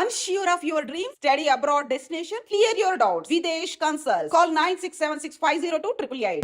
Unsure of your dream? Study abroad destination? Clear your doubts. Videsh Consult. Call 9676502888.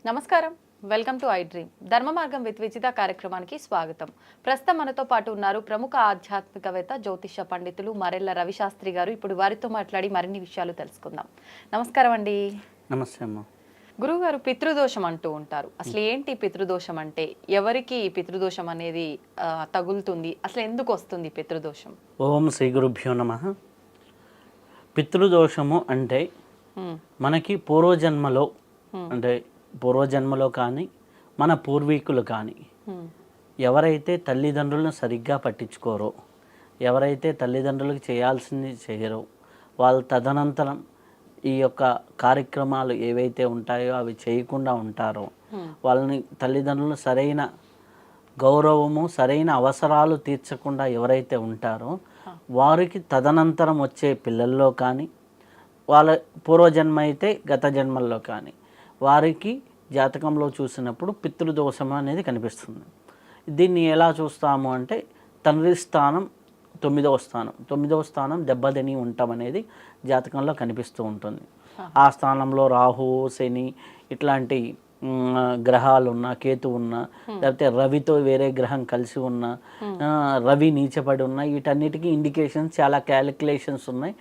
నమస్కారం, welcome to I dream. ధర్మ మార్గం with Vijitha కార్యక్రమానికి స్వాగతం. ప్రస్తుతం మనతో పాటు ఉన్నారు ప్రముఖ ఆధ్యాత్మికవేత్త, జ్యోతిష పండితులు మరెల్ల రవిశాస్త్రి గారు. ఇప్పుడు వారితో మాట్లాడి మరిన్ని విషయాలు తెలుసుకుందాం. నమస్కారం అండి. నమస్తే అమ్మ. గురువుగారు, పితృదోషం అంటూ ఉంటారు. అసలు ఏంటి పితృదోషం అంటే? ఎవరికి పితృదోషం అనేది తగులుతుంది? అసలు ఎందుకు వస్తుంది పితృదోషం? ఓం శ్రీ గురుభ్యో నమః. పితృదోషము అంటే మనకి పూర్వజన్మలో అంటే పూర్వజన్మలో కానీ మన పూర్వీకులు కానీ ఎవరైతే తల్లిదండ్రులను సరిగ్గా పట్టించుకోరో, ఎవరైతే తల్లిదండ్రులకు చేయాల్సింది చేయరో, వాళ్ళు తదనంతరం ఈ యొక్క కార్యక్రమాలు ఏవైతే ఉంటాయో అవి చేయకుండా ఉంటారో, వాళ్ళని తల్లిదండ్రులు సరైన గౌరవము, సరైన అవసరాలు తీర్చకుండా ఎవరైతే ఉంటారో వారికి తదనంతరం వచ్చే పిల్లల్లో కానీ, వాళ్ళ పూర్వజన్మ అయితే గత జన్మల్లో కానీ వారికి జాతకంలో చూసినప్పుడు పితృదోషం అనేది కనిపిస్తుంది. దీన్ని ఎలా చూస్తాము అంటే తండ్రి స్థానం 9వ స్థానం దెబ్బతిని ఉండటం అనేది జాతకంలో కనిపిస్తూ ఉంటుంది. ఆ స్థానంలో రాహు, శని ఇట్లాంటి గ్రహాలు ఉన్నా, కేతు ఉన్నా, లేకపోతే రవితో వేరే గ్రహం కలిసి ఉన్నా, రవి నీచపడి ఉన్నా, వీటన్నిటికీ ఇండికేషన్స్, చాలా క్యాలిక్యులేషన్స్ ఉన్నాయి.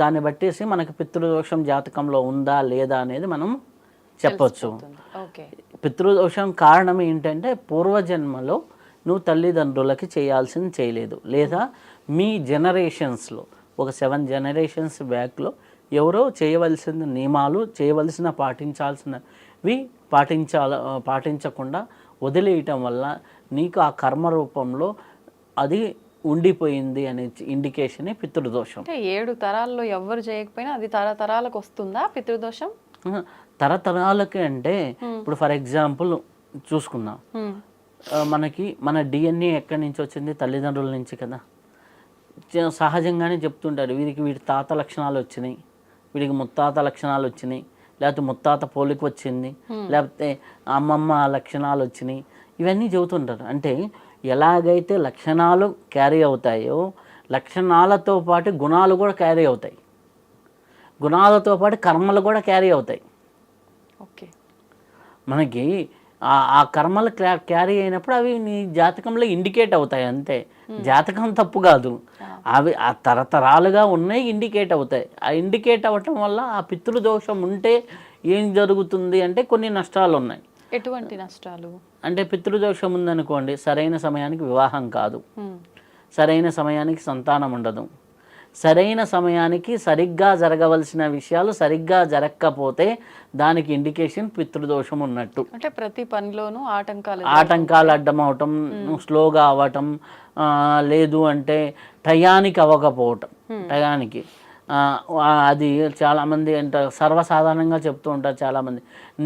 దాన్ని బట్టేసి మనకు పితృదోషం జాతకంలో ఉందా లేదా అనేది మనం చెప్పొచ్చు. పితృదోషం కారణం ఏంటంటే పూర్వజన్మలో నువ్వు తల్లిదండ్రులకి చేయాల్సింది చేయలేదు, లేదా మీ జనరేషన్స్లో ఒక 7 జనరేషన్స్ బ్యాక్లో ఎవరో చేయవలసిన నియమాలు, పాటించాల్సినవి పాటించకుండా వదిలేయటం వల్ల నీకు ఆ కర్మ రూపంలో అది ఉండిపోయింది అనే ఇండికేషనే పితృదోషం. అంటే 7 తరాల్లో ఎవరు చేయకపోయినా అది తరతరాలకు వస్తుందా పితృదోషం? తరతరాలకి అంటే ఇప్పుడు ఫర్ ఎగ్జాంపుల్ చూసుకుందాం, మనకి మన డిఎన్ఏ ఎక్కడి నుంచి వచ్చింది? తల్లిదండ్రుల నుంచి కదా. సహజంగానే చెప్తుంటారు వీరికి వీడి తాత లక్షణాలు వచ్చినాయి, వీడికి ముత్తాత లక్షణాలు వచ్చినాయి, లేకపోతే ముత్తాత పోలిక వచ్చింది, లేకపోతే అమ్మమ్మ లక్షణాలు వచ్చినాయి, ఇవన్నీ చెబుతుంటారు. అంటే ఎలాగైతే లక్షణాలు క్యారీ అవుతాయో లక్షణాలతో పాటు గుణాలు కూడా క్యారీ అవుతాయి, గుణాలతో పాటు కర్మలు కూడా క్యారీ అవుతాయి. ఓకే, మనకి ఆ కర్మలు క్యారీ అయినప్పుడు అవి నీ జాతకంలో ఇండికేట్ అవుతాయి అంతే. జాతకం తప్పు కాదు, అవి ఆ తరతరాలుగా ఉన్నాయి, ఇండికేట్ అవుతాయి. ఆ ఇండికేట్ అవ్వటం వల్ల ఆ పితృదోషం ఉంటే ఏం జరుగుతుంది అంటే కొన్ని నష్టాలు ఉన్నాయి. ఎటువంటి నష్టాలు అంటే పితృదోషం ఉందనుకోండి, సరైన సమయానికి వివాహం కాదు, సరైన సమయానికి సంతానం ఉండదు, సరైన సమయానికి సరిగ్గా జరగవలసిన విషయాలు సరిగ్గా జరగకపోతే దానికి ఇండికేషన్ పితృదోషం ఉన్నట్టు. అంటే ప్రతి పనిలోనూ ఆటంకాలు అడ్డమవటం, స్లోగా అవ్వటం, లేదు అంటే టయానికి అవ్వకపోవటం. టయానికి అది చాలామంది అంటే సర్వసాధారణంగా చెప్తూ ఉంటారు చాలామంది,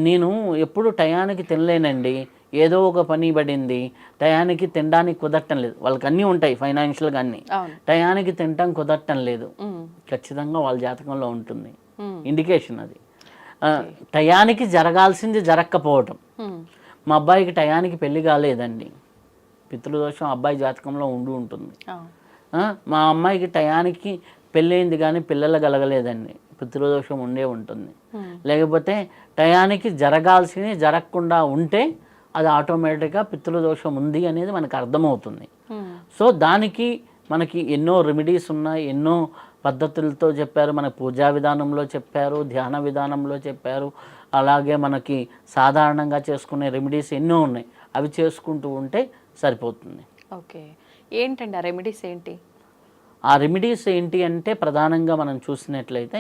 నేను ఎప్పుడు టయానికి తినలేనండి, ఏదో ఒక పని పడింది, టయానికి తినడానికి కుదరటం లేదు. వాళ్ళకి అన్నీ ఉంటాయి, ఫైనాన్షియల్గా అన్నీ, టయానికి తినటం కుదరటం లేదు. ఖచ్చితంగా వాళ్ళ జాతకంలో ఉంటుంది ఇండికేషన్ అది. టయానికి జరగాల్సింది జరగకపోవటం. మా అబ్బాయికి టయానికి పెళ్లి కాలేదండి, పితృదోషం అబ్బాయి జాతకంలో ఉంటుంది. మా అమ్మాయికి టయానికి పెళ్ళయింది కానీ పిల్లలు కలగలేదండి, పితృదోషం ఉంటుంది. లేకపోతే టయానికి జరగాల్సింది జరగకుండా ఉంటే అది ఆటోమేటిక్గా పితృదోషం ఉంది అనేది మనకు అర్థమవుతుంది. సో దానికి మనకి ఎన్నో రెమెడీస్ ఉన్నాయి, ఎన్నో పద్ధతులతో చెప్పారు. మన పూజా విధానంలో చెప్పారు, ధ్యాన విధానంలో చెప్పారు, అలాగే మనకి సాధారణంగా చేసుకునే రెమెడీస్ ఎన్నో ఉన్నాయి. అవి చేసుకుంటూ ఉంటే సరిపోతుంది. ఓకే, ఏంటండి ఆ రెమెడీస్ ఏంటి? ఆ రెమెడీస్ ఏంటి అంటే ప్రధానంగా మనం చూసినట్లయితే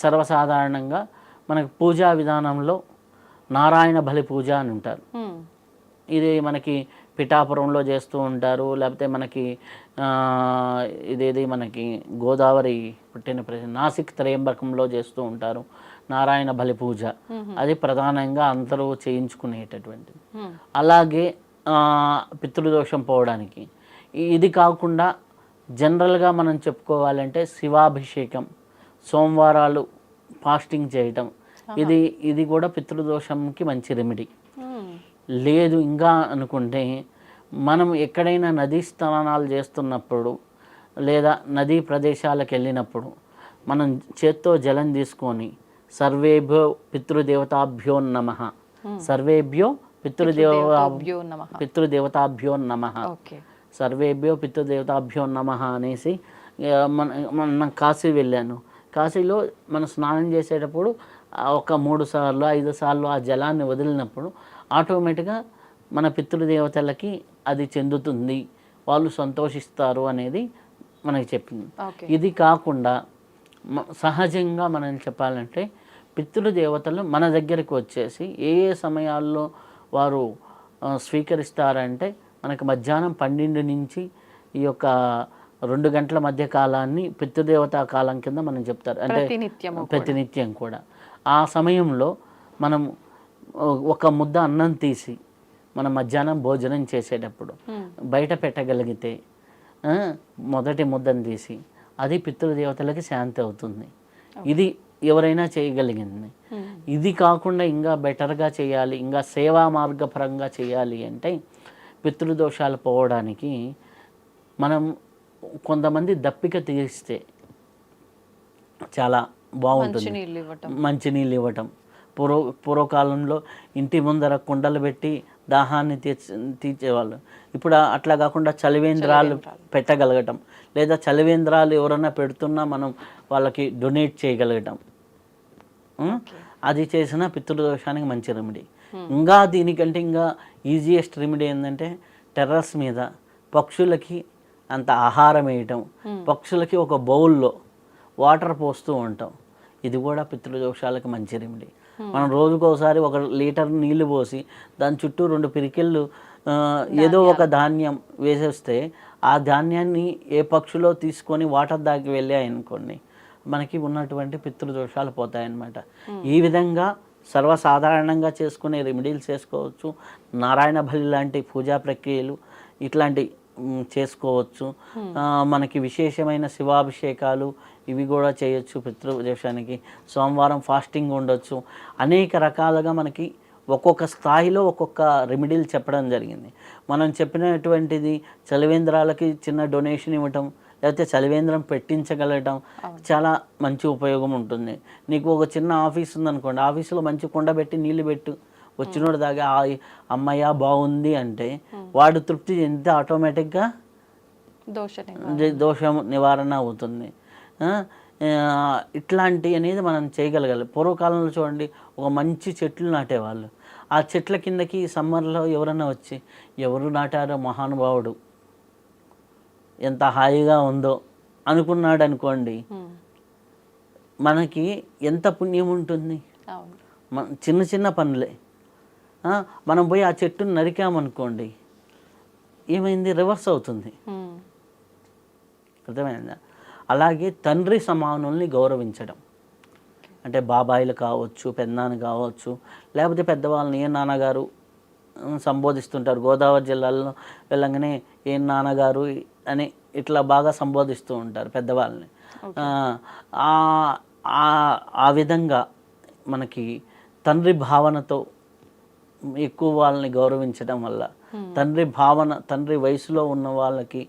సర్వసాధారణంగా మనకు పూజా విధానంలో నారాయణ బలి పూజ అని ఉంటారు. ఇది మనకి పిఠాపురంలో చేస్తూ ఉంటారు, లేకపోతే మనకి ఇదేది మనకి గోదావరి పుట్టిన నాసిక్ త్రయంబకంలో చేస్తూ ఉంటారు నారాయణ బలి పూజ. అది ప్రధానంగా అందరూ చేయించుకునేటటువంటిది. అలాగే పితృదోషం పోవడానికి ఇది కాకుండా జనరల్గా మనం చెప్పుకోవాలంటే శివాభిషేకం, సోమవారాలు ఫాస్టింగ్ చేయటం, ఇది కూడా పితృదోషంకి మంచి రెమెడీ. లేదు ఇంకా అనుకుంటే మనం ఎక్కడైనా నదీ స్నానాలు చేస్తున్నప్పుడు లేదా నదీ ప్రదేశాలకు వెళ్ళినప్పుడు మనం చేత్తో జలం తీసుకొని సర్వేభ్యో పితృదేవతాభ్యో నమః, సర్వేభ్యో పితృదేవతాభ్యో నమః, సర్వేభ్యో పితృదేవతాభ్యో నమః అనేసి మన కాశీ వెళ్ళాను. కాశీలో మనం స్నానం చేసేటప్పుడు ఒక 3 సార్లు 5 సార్లు ఆ జలాన్ని వదిలినప్పుడు ఆటోమేటిక్గా మన పితృదేవతలకి అది చెందుతుంది, వాళ్ళు సంతోషిస్తారు అనేది మనకి చెప్పింది. ఇది కాకుండా సహజంగా మనం చెప్పాలంటే పితృదేవతలు మన దగ్గరికి వచ్చేసి ఏ ఏ సమయాల్లో వారు స్వీకరిస్తారంటే మనకి మధ్యాహ్నం 12 నుంచి ఈ యొక్క 2 గంటల మధ్య కాలాన్ని పితృదేవతా కాలం కింద మనం చెప్తారు. అంటే ప్రతినిత్యం కూడా ఆ సమయంలో మనం ఒక ముద్ద అన్నం తీసి మనం మధ్యాహ్నం భోజనం చేసేటప్పుడు బయట పెట్టగలిగితే మొదటి ముద్దను తీసి అది పితృదేవతలకి శాంతి అవుతుంది. ఇది ఎవరైనా చేయగలిగింది. ఇది కాకుండా ఇంకా బెటర్గా చేయాలి, ఇంకా సేవా మార్గపరంగా చేయాలి అంటే పితృదోషాలు పోవడానికి మనం కొంతమంది దప్పిక తీస్తే చాలా బాగుంటుంది. మంచినీళ్ళు ఇవ్వటం. పూర్వకాలంలో ఇంటి ముందర కుండలు పెట్టి దాహాన్ని తీర్చేవాళ్ళు. ఇప్పుడు అట్లా కాకుండా చలివేంద్రాలు పెట్టగలగటం, లేదా చలివేంద్రాలు ఎవరైనా పెడుతున్నా మనం వాళ్ళకి డొనేట్ చేయగలగటం, అది చేసిన పితృదోషానికి మంచి రెమెడీ. ఇంకా దీనికంటే ఇంకా ఈజియెస్ట్ రెమెడీ ఏంటంటే టెర్రస్ మీద పక్షులకి అంత ఆహారం వేయటం, పక్షులకి ఒక బౌల్లో వాటర్ పోస్తూ ఉంటాం. ఇది కూడా పితృదోషాలకు మంచి రెమెడీ. మనం రోజుకోసారి 1 లీటర్ నీళ్లు పోసి దాని చుట్టూ 2 పిరికిళ్ళు ఏదో ఒక ధాన్యం వేసేస్తే ఆ ధాన్యాన్ని ఏ పక్షులో తీసుకొని వాటర్ దాకి వెళ్ళాయనుకోండి మనకి ఉన్నటువంటి పితృదోషాలు పోతాయన్నమాట. ఈ విధంగా సర్వసాధారణంగా చేసుకునే రెమెడీలు చేసుకోవచ్చు. నారాయణ బలి లాంటి పూజా ప్రక్రియలు ఇట్లాంటి చేసుకోవచ్చు. మనకి విశేషమైన శివాభిషేకాలు ఇవి కూడా చేయొచ్చు. పితృదోషానికి సోమవారం ఫాస్టింగ్ ఉండొచ్చు. అనేక రకాలుగా మనకి ఒక్కొక్క స్థాయిలో ఒక్కొక్క రెమెడీలు చెప్పడం జరిగింది. మనం చెప్పినటువంటిది చలివేంద్రాలకి చిన్న డొనేషన్ ఇవ్వటం, లేకపోతే చలివేంద్రం పెట్టించగలగటం చాలా మంచి ఉపయోగం ఉంటుంది. నీకు ఒక చిన్న ఆఫీస్ ఉందనుకోండి, ఆఫీసులో మంచి కుండ పెట్టి నీళ్ళు పెట్టు, వచ్చినోడు దాకా అమ్మయ్య బాగుంది అంటే వాడు తృప్తి చెందితే ఆటోమేటిక్గా దోషం నివారణ అవుతుంది. ఇట్లాంటి అనేది మనం చేయగలగాలి. పూర్వకాలంలో చూడండి, ఒక మంచి చెట్లు నాటేవాళ్ళు. ఆ చెట్ల కిందకి సమ్మర్లో ఎవరన్నా వచ్చి ఎవరు నాటారో మహానుభావుడు ఎంత హాయిగా ఉందో అనుకున్నాడు అనుకోండి, మనకి ఎంత పుణ్యం ఉంటుంది. చిన్న చిన్న పనులే. మనం పోయి ఆ చెట్టును నరికామనుకోండి, ఏమైంది, రివర్స్ అవుతుంది. అర్థమైందా? అలాగే తండ్రి సమానుల్ని గౌరవించడం అంటే బాబాయిలు కావచ్చు, పెద్దనాన్న కావచ్చు, లేకపోతే పెద్దవాళ్ళని ఏ నాన్నగారు సంబోధిస్తుంటారు. గోదావరి జిల్లాలో వెళ్ళగానే ఏ నాన్నగారు అని ఇట్లా బాగా సంబోధిస్తూ ఉంటారు పెద్దవాళ్ళని. ఆ విధంగా మనకి తండ్రి భావనతో ఎక్కువ వాళ్ళని గౌరవించడం వల్ల, తండ్రి వయసులో ఉన్న వాళ్ళకి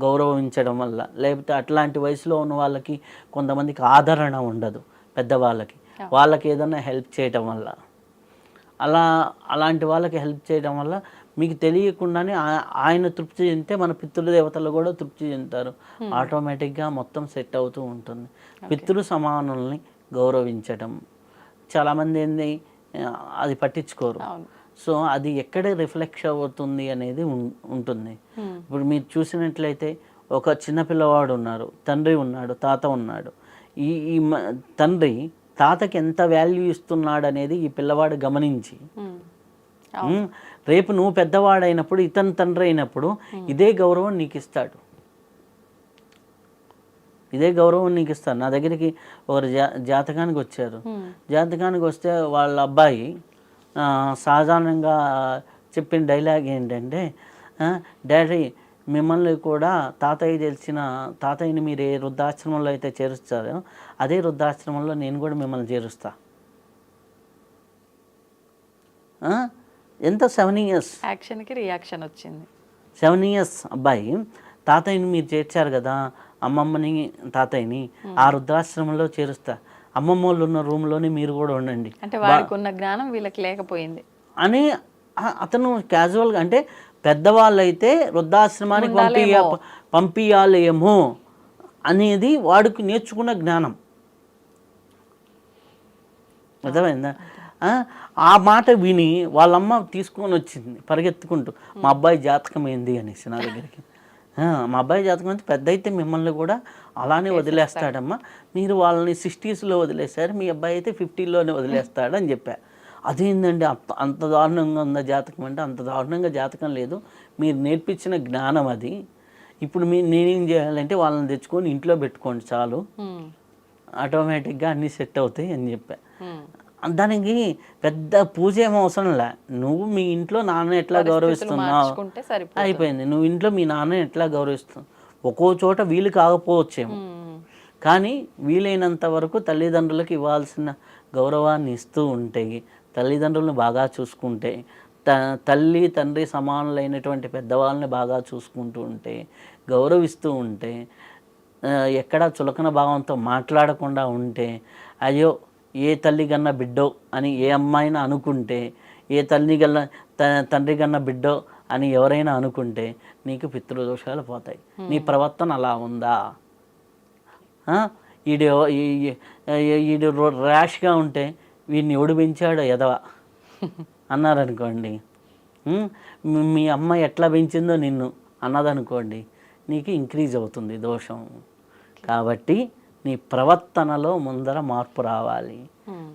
గౌరవించడం వల్ల, లేకపోతే అట్లాంటి వయసులో ఉన్న వాళ్ళకి కొంతమందికి ఆదరణ ఉండదు పెద్దవాళ్ళకి, వాళ్ళకి ఏదైనా హెల్ప్ చేయటం వల్ల, అలాంటి వాళ్ళకి హెల్ప్ చేయడం వల్ల మీకు తెలియకుండానే ఆయన తృప్తి చెందితే మన పితృదేవతలు కూడా తృప్తి చెందుతారు. ఆటోమేటిక్గా మొత్తం సెట్ అవుతూ ఉంటుంది. పితృ సమానుల్ని గౌరవించడం చాలామంది ఏంది అది పట్టించుకోరు. సో అది ఎక్కడ రిఫ్లెక్ట్ అవుతుంది అనేది ఉంటుంది. ఇప్పుడు మీరు చూసినట్లయితే ఒక చిన్నపిల్లవాడు ఉన్నారు, తండ్రి ఉన్నాడు, తాత ఉన్నాడు. ఈ తండ్రి తాతకి ఎంత వాల్యూ ఇస్తున్నాడు అనేది ఈ పిల్లవాడు గమనించి, రేపు నువ్వు పెద్దవాడైనప్పుడు ఇతని తండ్రి అయినప్పుడు ఇదే గౌరవం నీకు ఇస్తాడు. నా దగ్గరికి ఒకరు జాతకానికి వచ్చారు. జాతకానికి వస్తే వాళ్ళ అబ్బాయి సాధారణంగా చెప్పిన డైలాగ్ ఏంటంటే, డాడీ మిమ్మల్ని కూడా తాతయ్యని మీరు ఏ వృద్ధాశ్రమంలో అయితే చేరుస్తారో అదే వృద్ధాశ్రమంలో నేను కూడా మిమ్మల్ని చేరుస్తా. ఎంత 7 years యాక్షన్కి రియాక్షన్ వచ్చింది. 7 years అబ్బాయి తాతయ్యని మీరు చేర్చారు కదా, అమ్మమ్మని తాతయ్యని ఆ వృద్ధాశ్రమంలో చేరుస్తా, అమ్మమ్మ వాళ్ళు ఉన్న రూమ్లోనే మీరు కూడా ఉండండి అంటే వాడికి ఉన్న జ్ఞానం వీళ్ళకి లేకపోయింది అని అతను క్యాజువల్గా, అంటే పెద్దవాళ్ళు అయితే వృద్ధాశ్రమానికి పంపించాలేమో అనేది వాడికి నేర్చుకున్న జ్ఞానం. అర్థమైందా? ఆ మాట విని వాళ్ళమ్మ తీసుకొని వచ్చింది పరిగెత్తుకుంటూ, మా అబ్బాయి జాతకం ఏంది అనేసి నా దగ్గరికి. మా అబ్బాయి జాతకం అంటే పెద్ద అయితే మిమ్మల్ని కూడా అలానే వదిలేస్తాడమ్మా, మీరు వాళ్ళని 60sలో వదిలేశారు, మీ అబ్బాయి అయితే 50లోనే వదిలేస్తాడు అని చెప్పా. అదేంటండి అంత దారుణంగా ఉందా జాతకం అంటే? అంత దారుణంగా జాతకం లేదు, మీరు నేర్పించిన జ్ఞానం అది. ఇప్పుడు నేనేం చేయాలంటే వాళ్ళని తెచ్చుకొని ఇంట్లో పెట్టుకోండి చాలు, ఆటోమేటిక్గా అన్నీ సెట్ అవుతాయి అని చెప్పా. దానికి పెద్ద పూజ ఏం అవసరం లే, నువ్వు మీ ఇంట్లో నాన్న ఎట్లా గౌరవిస్తున్నావు అయిపోయింది. నువ్వు ఇంట్లో మీ నాన్న ఎట్లా గౌరవిస్తున్నావు, ఒక్కో చోట వీలు కాకపోవచ్చేమో, కానీ వీలైనంత వరకు తల్లిదండ్రులకు ఇవ్వాల్సిన గౌరవాన్ని ఇస్తూ ఉంటే, తల్లిదండ్రులను బాగా చూసుకుంటే, తల్లి తండ్రి సమానులైనటువంటి పెద్దవాళ్ళని బాగా చూసుకుంటూ ఉంటే, గౌరవిస్తూ ఉంటే, ఎక్కడ చులకన భావంతో మాట్లాడకుండా ఉంటే, అయ్యో ఏ తల్లి కన్నా బిడ్డో అని ఏ అమ్మాయినా అనుకుంటే, ఏ తండ్రి కన్నా బిడ్డో అని ఎవరైనా అనుకుంటే నీకు పితృదోషాలు పోతాయి. నీ ప్రవర్తన అలా ఉందా, ఈడు ర్యాష్గా ఉంటే వీడిని ఎవడు పెంచాడో ఎదవ అన్నారనుకోండి, మీ అమ్మ ఎట్లా పెంచిందో నిన్ను అన్నదనుకోండి, నీకు ఇంక్రీజ్ అవుతుంది దోషం. కాబట్టి నీ ప్రవర్తనలో ముందర మార్పు రావాలి,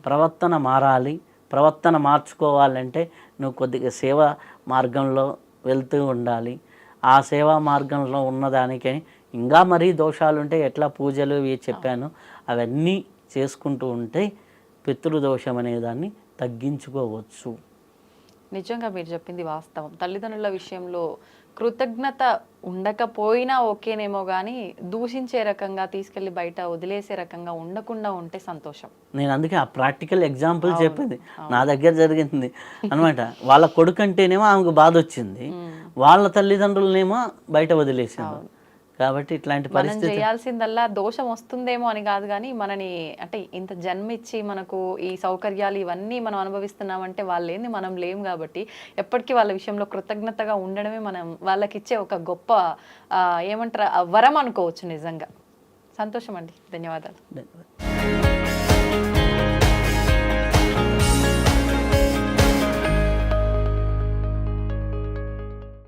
ప్రవర్తన మారాలి. ప్రవర్తన మార్చుకోవాలంటే నువ్వు కొద్దిగా సేవా మార్గంలో వెళ్తూ ఉండాలి. ఆ సేవా మార్గంలో ఉన్నదానికే ఇంకా మరీ దోషాలుంటే ఎట్లా పూజలు ఇవి చెప్పాను అవన్నీ చేసుకుంటూ ఉంటే పితృదోషం అనేదాన్ని తగ్గించుకోవచ్చు. నిజంగా మీరు చెప్పింది వాస్తవం. తల్లిదండ్రుల విషయంలో కృతజ్ఞత ఉండకపోయినా ఓకేనేమో కానీ దూషించే రకంగా తీసుకెళ్ళి బయట వదిలేసే రకంగా ఉండకుండా ఉంటే సంతోషం. నేను అందుకే ఆ ప్రాక్టికల్ ఎగ్జాంపుల్ చెప్పింది నా దగ్గర జరిగింది అనమాట. వాళ్ళ కొడుకు అంటేనేమో ఆమెకు బాధ వచ్చింది, వాళ్ళ తల్లిదండ్రులనేమో బయట వదిలేసాము. కాబట్టి ఇట్లాంటి పరిస్థితి చేయాల్సిందల్లా దోషం వస్తుందేమో అని కాదు, కానీ మనని అంటే ఇంత జన్మిచ్చి మనకు ఈ సౌకర్యాలు ఇవన్నీ మనం అనుభవిస్తున్నామంటే వాళ్ళు ఏంది మనం లేం. కాబట్టి ఎప్పటికీ వాళ్ళ విషయంలో కృతజ్ఞతగా ఉండడమే మనం వాళ్ళకి ఇచ్చే ఒక గొప్ప ఏమంటారు వరం అనుకోవచ్చు. నిజంగా సంతోషం అండి, ధన్యవాదాలు.